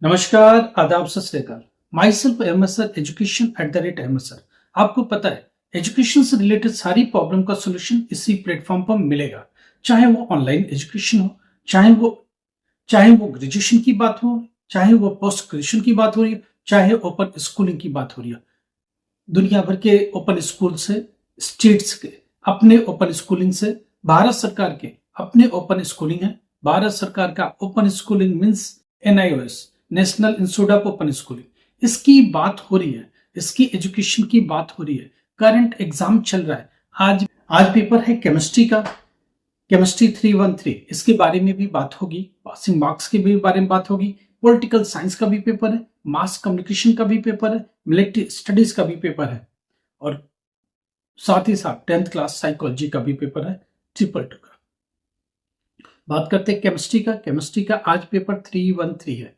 नमस्कार, आदाब, सत श्री अकाल। My self MSR education @MSR। आपको पता है, एजुकेशन से रिलेटेड सारी प्रॉब्लम का सोल्यूशन इसी प्लेटफॉर्म पर मिलेगा। चाहे वो ऑनलाइन एजुकेशन हो, चाहे वो ग्रेजुएशन की बात हो, चाहे वो पोस्ट ग्रेजुएशन की बात हो रही है, चाहे ओपन स्कूलिंग की बात हो रही है। दुनिया भर के ओपन स्कूल से, स्टेट्स के अपने ओपन स्कूलिंग से, भारत सरकार के अपने ओपन स्कूलिंग है। भारत सरकार का open schooling means NIOS, national institute of open schooling, इसकी बात हो रही है, इसकी एजुकेशन की बात हो रही है। करंट एग्जाम चल रहा है। आज पेपर है केमिस्ट्री का, केमिस्ट्री 313, इसके बारे में भी बात होगी। पासिंग मार्क्स के भी बारे में बात होगी। पॉलिटिकल साइंस का भी पेपर है, मास कम्युनिकेशन का भी पेपर है, मिलिट्री स्टडीज का भी पेपर है, और साथ ही साथ 10th क्लास साइकोलॉजी का भी पेपर है, 222 का। बात करते हैं केमिस्ट्री का आज पेपर 313 है।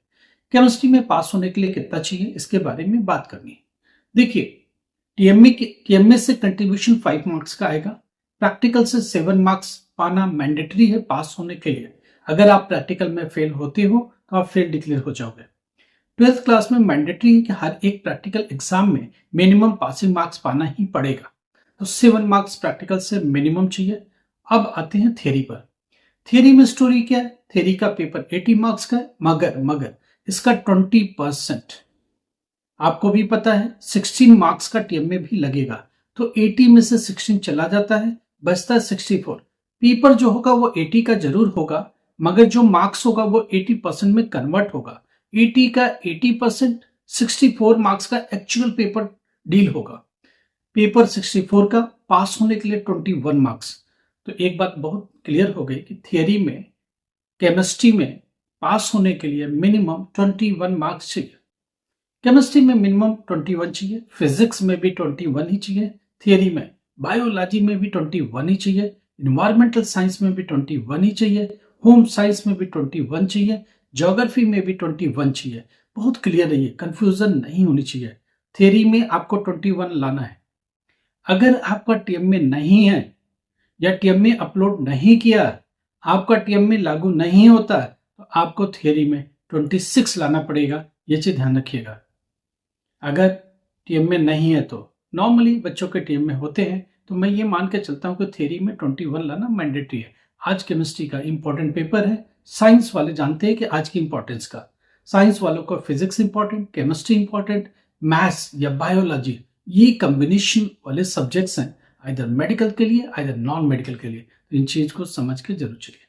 केमिस्ट्री में पास होने के लिए कितना चाहिए, इसके बारे में बात करनी है। देखिए, टीएमए से कंट्रीब्यूशन 5 मार्क्स का आएगा। प्रैक्टिकल से 7 मार्क्स पाना मैंडेटरी है पास होने के लिए। अगर आप प्रैक्टिकल में फेल होते हो तो आप फेल डिक्लेयर हो जाओगे। 12th क्लास में मैंडेटरी है कि हर एक प्रैक्टिकल एग्जाम में मिनिमम पासिंग मार्क्स पाना ही पड़ेगा, तो 7 मार्क्स प्रैक्टिकल से मिनिमम चाहिए। अब आते हैं थ्योरी पर। थ्योरी में स्टोरी क्या है? थ्योरी का पेपर 80 मार्क्स का है, मगर इसका 20% आपको भी पता है 16 मार्क्स का टीएमए भी लगेगा, तो 80 में से 16 चला जाता है, बचता है 64। पेपर जो होगा वो 80 का जरूर होगा, मगर जो मार्क्स होगा वो 80% में कन्वर्ट होगा। 80 का 80%, 64 मार्क्स का एक्चुअल पेपर डील होगा। पेपर 64 का पास होने के लिए 21 मार्क्स। तो एक बात बहुत क्लियर हो गई कि थियरी में, केमिस्ट्री में पास होने के लिए मिनिमम 21 मार्क्स चाहिए। केमिस्ट्री में मिनिमम 21 चाहिए, फिजिक्स में भी 21 ही चाहिए, थियरी में, बायोलॉजी में भी 21 ही चाहिए, इन्वायरमेंटल साइंस में भी 21 ही चाहिए, होम साइंस में भी 21 चाहिए, ज्योग्राफी में भी 21 चाहिए। बहुत क्लियर है, ये कंफ्यूजन नहीं होनी चाहिए। थियरी में आपको 21 लाना है। अगर आपका टीएमए नहीं है या टीएमए अपलोड नहीं किया, आपका टीएमए लागू नहीं होता, तो आपको थियरी में 26 लाना पड़ेगा। ये चीज ध्यान रखिएगा। अगर टीएमए नहीं है, तो नॉर्मली बच्चों के टीएमए होते हैं, तो मैं ये मान के चलता हूं कि थियरी में 21 लाना मैंडेटरी है। आज केमिस्ट्री का इंपॉर्टेंट पेपर है। साइंस वाले जानते हैं कि आज की इंपॉर्टेंस का, साइंस वालों को physics important, chemistry important, maths या बायोलॉजी, ये कॉम्बिनेशन वाले सब्जेक्ट्स हैं, आइदर मेडिकल के लिए आइदर नॉन मेडिकल के लिए। तो इन चीज को समझ के जरूर चलिए।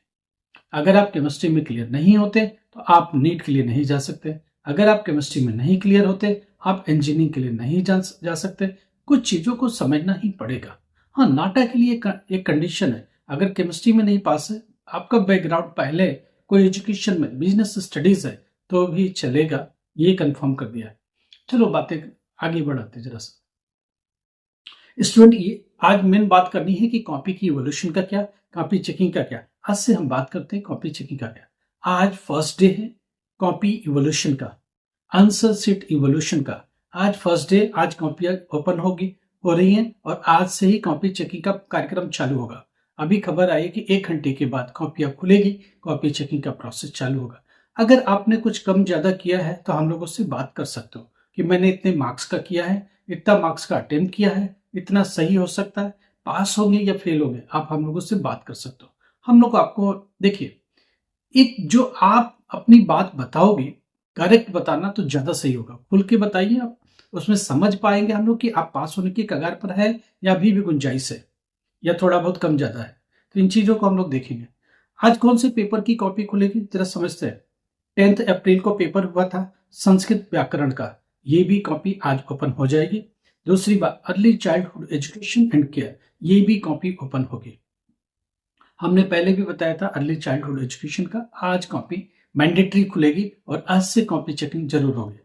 अगर आप केमिस्ट्री में क्लियर नहीं होते तो आप नीट के लिए नहीं जा सकते। अगर आप केमिस्ट्री में नहीं क्लियर होते, आप इंजीनियरिंग के लिए नहीं जा सकते। कुछ चीजों को समझना ही पड़ेगा। हाँ, नाटा के लिए एक कंडीशन है, अगर केमिस्ट्री में नहीं पास है, आपका बैकग्राउंड पहले कोई एजुकेशन में बिजनेस स्टडीज है, तो भी चलेगा, ये कंफर्म कर दिया है। चलो बातें आगे बढ़ाते जरा सा। स्टूडेंट, ये आज मेन बात करनी है कि कॉपी की इवोल्यूशन का क्या, कॉपी चेकिंग का क्या। आज से हम बात करते हैं कॉपी चेकिंग का क्या। आज फर्स्ट डे है कॉपी इवोल्यूशन का, आंसर शीट इवोल्यूशन का। आज फर्स्ट डे, आज कॉपियां ओपन हो रही हैं, और आज से ही कॉपी चेकिंग का कार्यक्रम चालू होगा। अभी खबर आई कि 1 घंटे के बाद कॉपियां खुलेगी, कॉपी चेकिंग का प्रोसेस चालू होगा। अगर आपने कुछ कम ज्यादा किया है तो हम लोग उससे बात कर सकते हो कि मैंने इतने मार्क्स का किया है, इतना मार्क्स का अटेम्प्ट किया है, इतना सही हो सकता है, पास होंगे या फेल होंगे, आप हम लोगों से बात कर सकते हो। हम लोग आपको, देखिए, एक जो आप अपनी बात बताओगे, करेक्ट बताना तो ज्यादा सही होगा। खुल के बताइए, आप उसमें समझ पाएंगे हम लोग कि आप पास होने की कगार पर है या अभी भी गुंजाइश है या थोड़ा बहुत कम ज्यादा है। तो इन चीजों को हम लोग देखेंगे। आज कौन से पेपर की कॉपी खुलेगी जरा समझते हैं। 10 अप्रैल को पेपर हुआ था संस्कृत व्याकरण का, ये भी कॉपी आज ओपन हो जाएगी। दूसरी बात, early childhood education and care, ये भी कॉपी ओपन होगी। हमने पहले भी बताया था अर्ली चाइल्डहुड एजुकेशन का, आज कॉपी मैंडेटरी खुलेगी और आज से कॉपी चेकिंग जरूर होगी।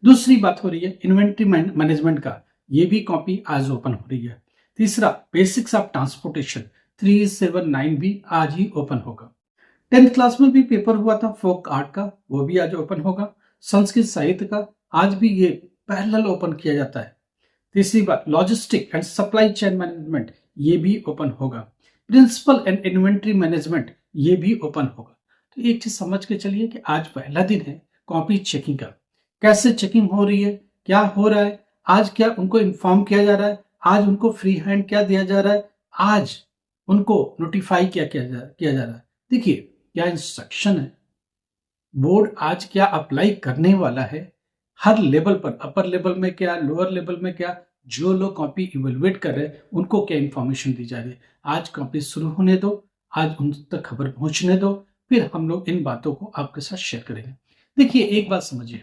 दूसरी बात हो रही है इन्वेंट्री मैनेजमेंट का, ये भी कॉपी आज ओपन हो रही है। तीसरा, बेसिक्स ऑफ ट्रांसपोर्टेशन 379 भी आज ही ओपन होगा। 10th क्लास में भी पेपर हुआ था फोक आर्ट का, वो भी आज ओपन होगा। संस्कृत साहित्य का आज भी ये पैरेलल ओपन किया जाता है। तीसरी बात, logistic and supply chain management, ये भी ओपन होगा। प्रिंसिपल एंड इन्वेंट्री मैनेजमेंट, ये भी ओपन होगा। तो एक चीज समझ के चलिए कि आज पहला दिन है, कॉपी चेकिंग का। कैसे चेकिंग हो रही है, क्या हो रहा है, आज क्या उनको इन्फॉर्म किया जा रहा है, आज उनको फ्री हैंड क्या दिया जा रहा है, आज उनको नोटिफाई किया जा रहा है। देखिए क्या इंस्ट्रक्शन है, बोर्ड आज क्या अप्लाई करने वाला है, हर लेवल पर, अपर लेवल में क्या, लोअर लेवल में क्या, जो लोग कॉपी इवेलुएट कर रहे हैं उनको क्या इंफॉर्मेशन दी जा रही है। आज कॉपी शुरू होने दो, आज उन तक खबर पहुंचने दो, फिर हम लोग इन बातों को आपके साथ शेयर करेंगे। देखिए एक बात समझिए,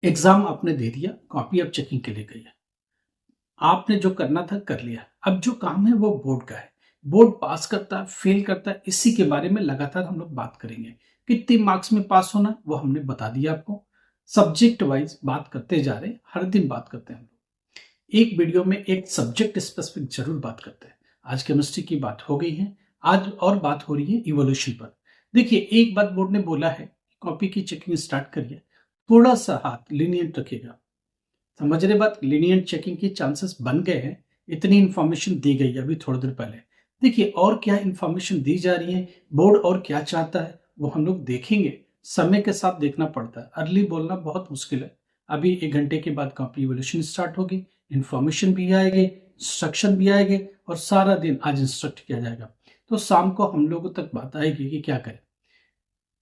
एग्जाम आपने दे दिया, कॉपी अब चेकिंग के लिए गई है, आपने जो करना था कर लिया, अब जो काम है वो बोर्ड का है। बोर्ड पास करता है, फेल करता है, इसी के बारे में लगातार हम लोग बात करेंगे। कितने मार्क्स में पास होना वो हमने बता दिया आपको, सब्जेक्ट वाइज बात करते जा रहे हैं, हर दिन बात करते हैं हम लोग। एक वीडियो में एक सब्जेक्ट स्पेसिफिक जरूर बात करते हैं। आज केमिस्ट्री की बात हो गई है, आज और बात हो रही है इवोल्यूशन पर। देखिए एक बात बोर्ड ने बोला है, कॉपी की चेकिंग स्टार्ट करिए, थोड़ा सा हाथ लीनियंट रखिएगा। समझ रहे बात, लीनियंट चेकिंग की चांसेस बन गए हैं, इतनी इंफॉर्मेशन दी गई अभी थोड़ी देर पहले। देखिए और क्या इंफॉर्मेशन दी जा रही है, बोर्ड और क्या चाहता है वो हम लोग देखेंगे, समय के साथ देखना पड़ता है, अर्ली बोलना बहुत मुश्किल है। अभी 1 घंटे के बाद कॉपी इवोल्यूशन स्टार्ट होगी, इंफॉर्मेशन भी आएगी, इंस्ट्रक्शन भी आएंगे, और सारा दिन आज इंस्ट्रक्ट किया जाएगा, तो शाम को हम लोगों तक बात आएगी कि क्या करें।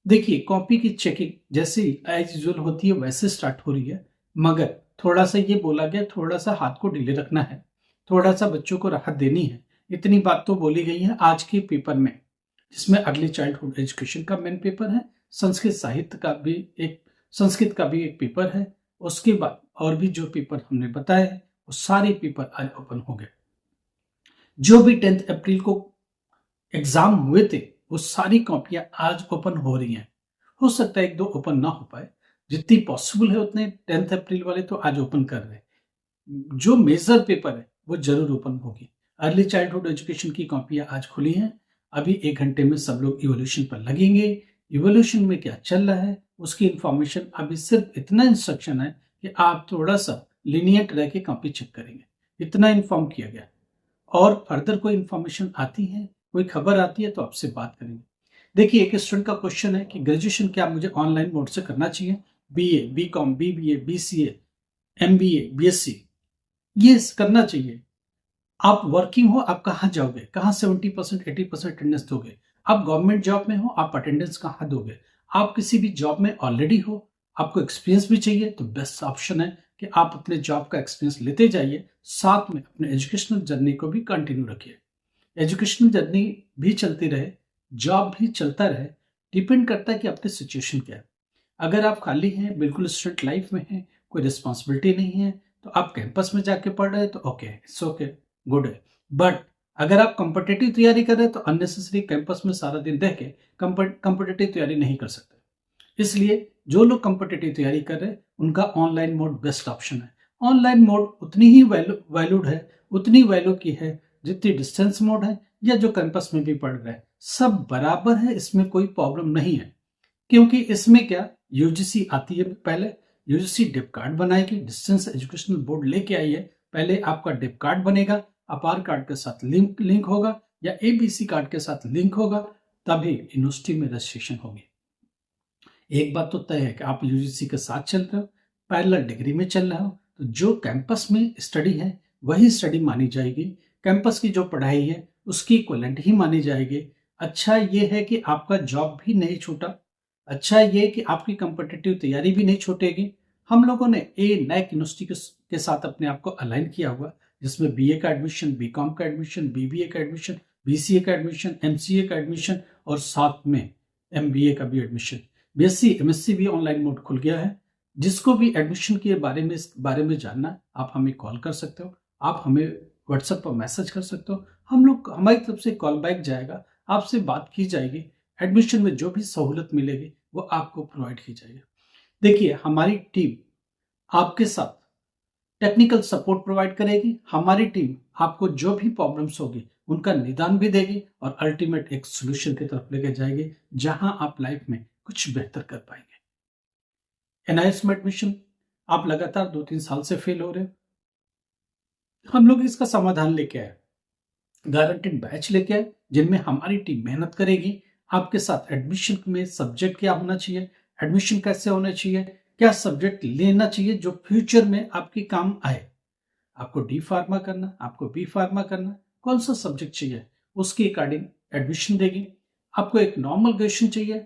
देखिए कॉपी की चेकिंग जैसे एज यूजुअल होती है वैसे स्टार्ट हो रही है, मगर थोड़ा सा ये बोला गया, थोड़ा सा हाथ को ढीले रखना है, थोड़ा सा बच्चों को राहत देनी है। इतनी बात तो बोली गई है आज के पेपर में, जिसमें अर्ली चाइल्डहुड एजुकेशन का मेन पेपर है, संस्कृत साहित्य का भी एक, संस्कृत का भी एक पेपर है, उसके बाद और भी जो पेपर हमने बताए हैं वो सारे पेपर आज ओपन हो गए। जो भी 10 अप्रैल को एग्जाम हुए थे वो सारी कॉपियां आज ओपन हो रही हैं। हो सकता है 1-2 ओपन ना हो पाए, जितनी पॉसिबल है उतने 10 अप्रैल वाले तो आज ओपन कर रहे हैं। जो मेजर पेपर है वो जरूर ओपन होगी। अर्ली चाइल्डहुड एजुकेशन की कॉपियां आज खुली हैं, अभी 1 घंटे में सब लोग इवोल्यूशन पर लगेंगे। इवोल्यूशन में क्या चल रहा है उसकी इंफॉर्मेशन, अभी सिर्फ इतना इंस्ट्रक्शन है कि आप थोड़ा सा लीनियंट रह के कॉपी चेक करेंगे, इतना इन्फॉर्म किया गया। और फर्दर कोई इंफॉर्मेशन आती है, कोई खबर आती है तो आपसे बात करेंगे। देखिए एक स्टूडेंट का क्वेश्चन है कि ग्रेजुएशन क्या मुझे ऑनलाइन मोड से करना चाहिए, BA, BCom, BBA, BCA, MBA, BSc, ये करना चाहिए। आप वर्किंग हो, आप कहाँ जाओगे, कहाँ 70% 80% अटेंडेंस दोगे, आप गवर्नमेंट जॉब में हो, आप अटेंडेंस कहाँ दोगे, आप किसी भी जॉब में ऑलरेडी हो, आपको एक्सपीरियंस भी चाहिए, तो बेस्ट ऑप्शन है कि आप अपने जॉब का एक्सपीरियंस लेते जाइए, साथ में अपने एजुकेशनल जर्नी को भी कंटिन्यू रखिए। एजुकेशनल जर्नी भी चलती रहे, जॉब भी चलता रहे, डिपेंड करता है कि आपकी सिचुएशन क्या है। अगर आप खाली हैं, बिल्कुल स्टूडेंट लाइफ में हैं, कोई रिस्पॉन्सिबिलिटी नहीं है, तो आप कैंपस में जाके पढ़ रहे हैं तो ओके, इट्स ओके, गुड है। बट अगर आप कॉम्पिटिटिव तैयारी कर रहे हैं तो अननेसेसरी कैंपस में सारा दिन रह के कॉम्पिटिटिव तैयारी नहीं कर सकते। इसलिए जो लोग कॉम्पिटिटिव तैयारी कर रहे हैं उनका ऑनलाइन मोड बेस्ट ऑप्शन है। ऑनलाइन मोड उतनी ही वैल्यूड है, उतनी वैल्यू की है जितनी डिस्टेंस मोड है, या जो कैंपस में भी पढ़ रहे हैं, सब बराबर है, इसमें कोई प्रॉब्लम नहीं है। क्योंकि इसमें क्या, यूजीसी आती है, पहले यूजीसी डिप कार्ड बनाएगी, डिस्टेंस एजुकेशनल बोर्ड लेके आई है, पहले आपका डिप कार्ड बनेगा, आधार कार्ड के साथ लिंक होगा या एबीसी कार्ड के साथ लिंक होगा, तभी यूनिवर्सिटी में रजिस्ट्रेशन होगी। एक बात तो तय है कि आप यूजीसी के साथ चल रहे हो, पैरेलल डिग्री में चल रहे हो, तो जो कैंपस में स्टडी है वही स्टडी मानी जाएगी, कैंपस की जो पढ़ाई है उसकी इक्विवेलेंट ही मानी जाएगी। अच्छा ये है कि आपका जॉब भी नहीं छूटा, अच्छा ये कि आपकी कॉम्पिटिटिव तैयारी भी नहीं छूटेगी। हम लोगों ने नैक यूनिवर्सिटी के साथ अपने आप को अलाइन किया हुआ, जिसमें बीए का एडमिशन, बीकॉम का एडमिशन, बीबीए का एडमिशन, बीसीए का एडमिशन, एमसीए का एडमिशन, और साथ में एमबीए का भी एडमिशन, बीएससी एमएससी भी ऑनलाइन मोड खुल गया है। जिसको भी एडमिशन के बारे में जानना है, आप हमें कॉल कर सकते हो, आप हमें व्हाट्सएप पर मैसेज कर सकते हो, हम लोग, हमारी तरफ से कॉल बैक जाएगा, आपसे बात की जाएगी, एडमिशन में जो भी सहूलत मिलेगी वो आपको प्रोवाइड की जाएगी। देखिए हमारी टीम आपके साथ टेक्निकल सपोर्ट प्रोवाइड करेगी, हमारी टीम आपको जो भी प्रॉब्लम्स होगी उनका निदान भी देगी और अल्टीमेट एक सोल्यूशन की तरफ लेके जाएगी, जहां आप लाइफ में कुछ बेहतर कर पाएंगे। एनआईएस में एडमिशन आप लगातार 2-3 साल से फेल हो रहे हो, हम लोग इसका समाधान लेके आए, गारंटेड बैच लेके आए, जिनमें हमारी टीम मेहनत करेगी। आपके साथ एडमिशन में सब्जेक्ट क्या होना चाहिए, एडमिशन कैसे होना चाहिए, क्या सब्जेक्ट लेना चाहिए जो फ्यूचर में आपके काम आए। आपको डी फार्मा करना, आपको बी फार्मा करना, कौन सा सब्जेक्ट चाहिए उसके अकॉर्डिंग एडमिशन देगी। आपको एक नॉर्मल ग्रेजुएशन चाहिए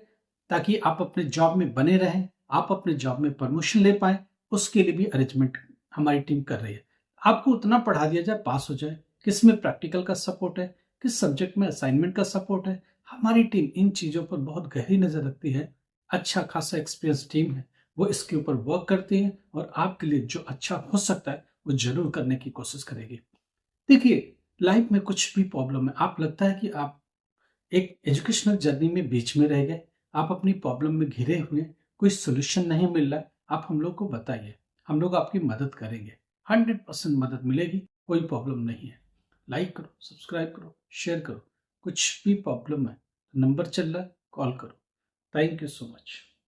ताकि आप अपने जॉब में बने रहें, आप अपने जॉब में प्रमोशन ले पाए, उसके लिए भी अरेंजमेंट हमारी टीम कर रही है। आपको उतना पढ़ा दिया जाए पास हो जाए, किस में प्रैक्टिकल का सपोर्ट है, किस सब्जेक्ट में असाइनमेंट का सपोर्ट है, हमारी टीम इन चीज़ों पर बहुत गहरी नज़र रखती है। अच्छा खासा एक्सपीरियंस टीम है, वो इसके ऊपर वर्क करती है और आपके लिए जो अच्छा हो सकता है वो जरूर करने की कोशिश करेगी। देखिए, लाइफ में कुछ भी प्रॉब्लम है, आप लगता है कि आप एक एजुकेशनल जर्नी में बीच में रह गए, आप अपनी प्रॉब्लम में घिरे हुए, कोई सॉल्यूशन नहीं मिल रहा, आप हम लोग को बताइए, हम लोग आपकी मदद करेंगे। 100% मदद मिलेगी, कोई प्रॉब्लम नहीं है। लाइक करो, सब्सक्राइब करो, शेयर करो। कुछ भी प्रॉब्लम है, नंबर चल रहा है, कॉल करो। Thank you so much.